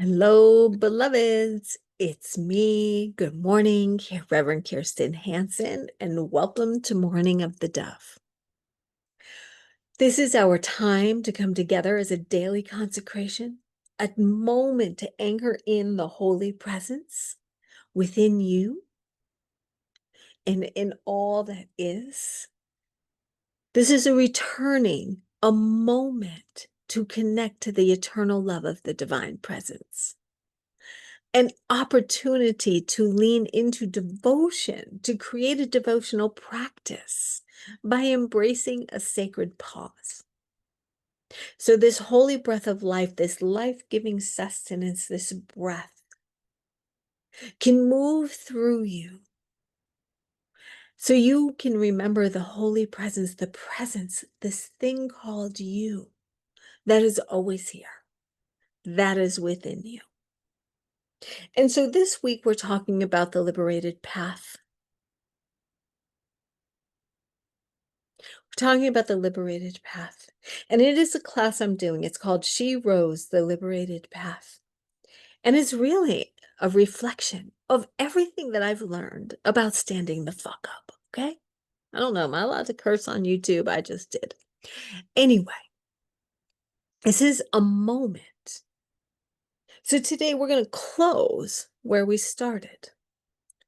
Hello, beloveds. It's me. Good morning, Reverend Kirstin Hanson, and welcome to Morning of the Dove. This is our time to come together as a daily consecration, a moment to anchor in the holy presence within you and in all that is. This is a moment to connect to the eternal love of the divine presence. An opportunity to lean into devotion, to create a devotional practice by embracing a sacred pause. So this holy breath of life, this life-giving sustenance, this breath can move through you. So you can remember the holy presence, this thing called you, that is always here, that is within you. And so this week we're talking about the liberated path. We're talking about the liberated path. And it is a class I'm doing. It's called She Rose, the Liberated Path. And it's really a reflection of everything that I've learned about standing the fuck up, okay? I don't know, am I allowed to curse on YouTube? I just did. Anyway, this is a moment. So today we're going to close where we started.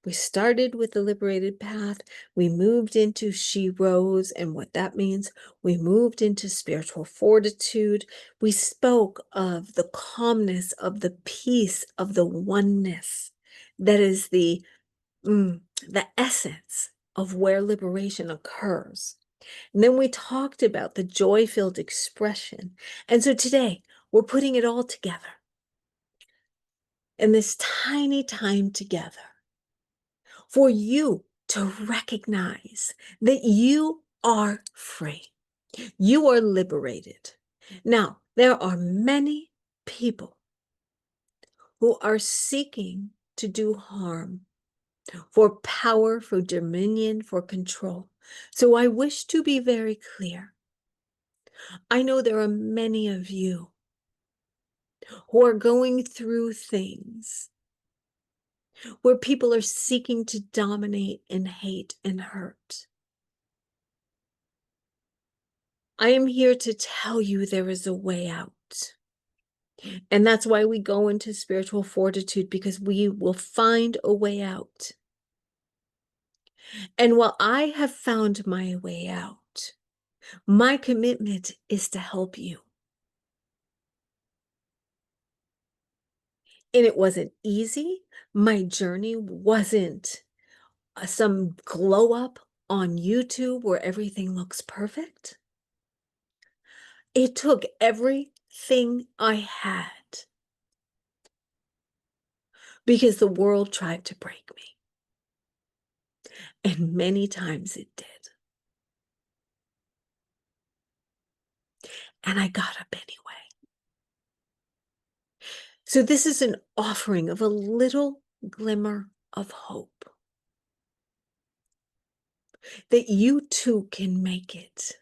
We started with the liberated path. We moved into She Rose and what that means. We moved into spiritual fortitude. We spoke of the calmness, of the peace, of the oneness. That is the essence of where liberation occurs. And then we talked about the joy-filled expression. And so today we're putting it all together in this tiny time together, for you to recognize that you are free. You are liberated. Now, there are many people who are seeking to do harm for power, for dominion, for control. So I wish to be very clear. I know there are many of you who are going through things where people are seeking to dominate and hate and hurt. I am here to tell you there is a way out. And that's why we go into spiritual fortitude, because we will find a way out. And while I have found my way out, my commitment is to help you. And it wasn't easy. My journey wasn't some glow up on YouTube where everything looks perfect. It took everything I had, because the world tried to break me. And many times it did. And I got up anyway. So this is an offering of a little glimmer of hope that you too can make it.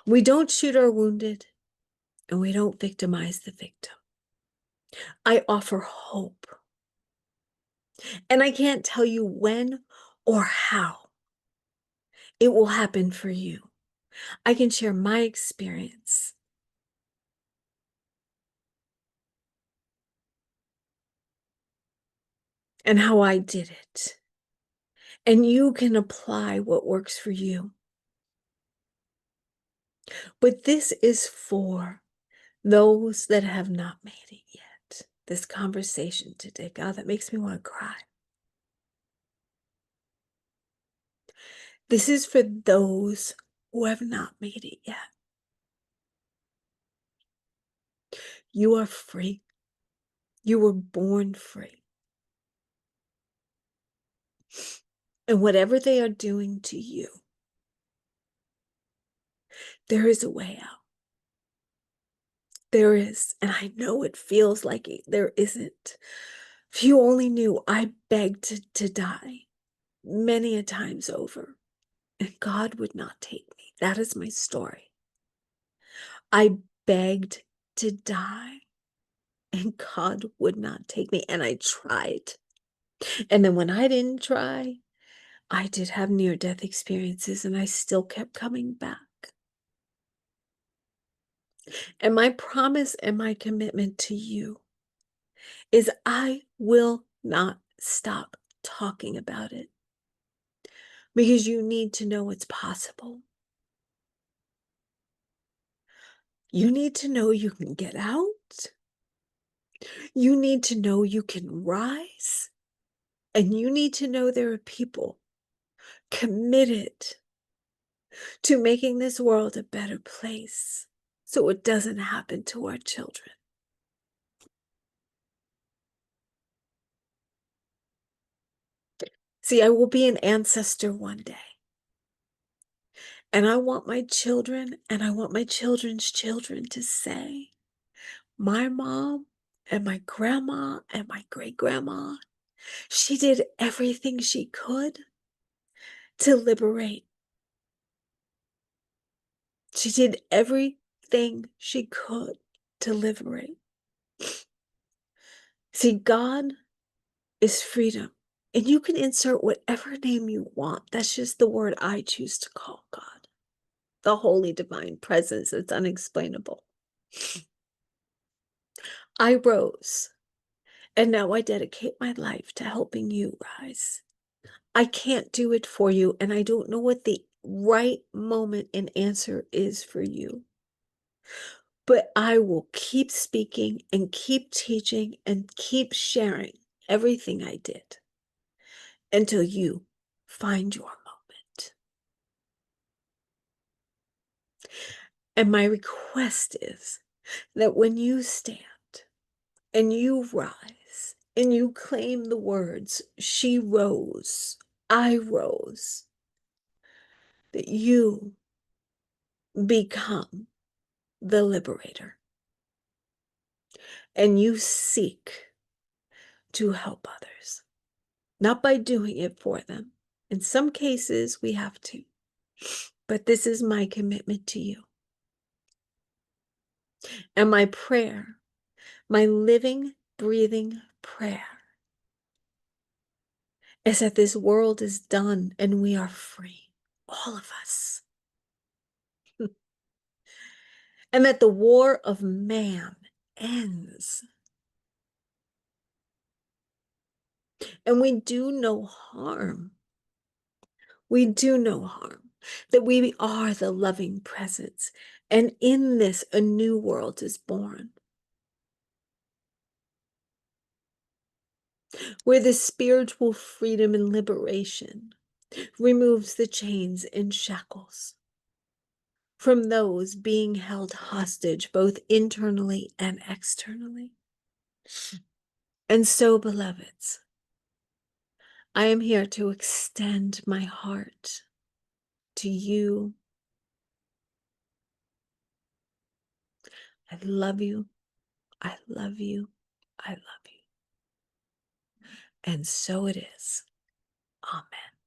We don't shoot our wounded, and we don't victimize the victim. I offer hope. And I can't tell you when or how it will happen for you. I can share my experience. And how I did it. And you can apply what works for you. But this is for those that have not made it yet. This conversation today, God, that makes me want to cry. This is for those who have not made it yet. You are free. You were born free. And whatever they are doing to you, there is a way out. There is, and I know it feels like there isn't. If you only knew, I begged to die many a times over, and God would not take me. That is my story. I begged to die, and God would not take me. And I tried. And then when I didn't try, I did have near-death experiences, and I still kept coming back. And my promise and my commitment to you is I will not stop talking about it, because you need to know it's possible. You need to know you can get out. You need to know you can rise. And you need to know there are people committed to making this world a better place so it doesn't happen to our children. See, I will be an ancestor one day. And I want my children and I want my children's children to say, my mom and my grandma and my great-grandma, she did everything she could to liberate. She did everything she could to liberate. See, God is freedom. And you can insert whatever name you want. That's just the word I choose to call God. The holy divine presence that's unexplainable. I rose, and now I dedicate my life to helping you rise. I can't do it for you, and I don't know what the right moment and answer is for you. But I will keep speaking and keep teaching and keep sharing everything I did until you find your moment. And my request is that when you stand and you rise and you claim the words, she rose, I rose, that you become the liberator and you seek to help others, not by doing it for them. In some cases, we have to, but this is my commitment to you. And my prayer, my living, breathing prayer, is that this world is done and we are free, all of us. And that the war of man ends. And we do no harm. We do no harm. That we are the loving presence. And in this, a new world is born. Where the spiritual freedom and liberation removes the chains and shackles from those being held hostage, both internally and externally. And so, beloveds, I am here to extend my heart to you. I love you. I love you. I love you. And so it is. Amen.